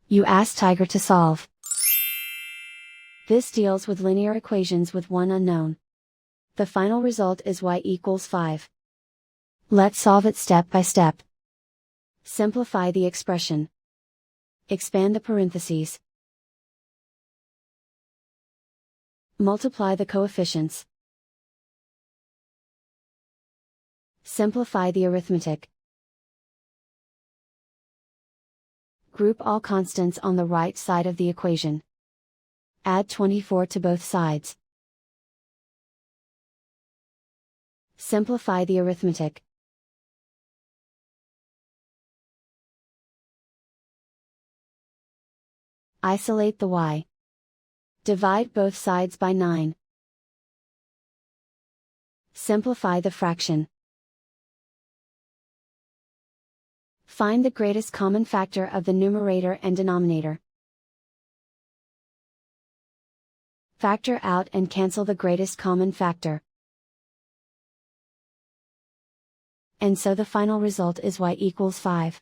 You ask Tiger to solve. This deals with linear equations with one unknown. The final result is y equals 5. Let's solve it step by step. Simplify the expression. Expand the parentheses. Multiply the coefficients. Simplify the arithmetic. Group all constants on the right side of the equation. Add 24 to both sides. Simplify the arithmetic. Isolate the y. Divide both sides by 9. Simplify the fraction. Find the greatest common factor of the numerator and denominator. Factor out and cancel the greatest common factor. And so the final result is y equals 5.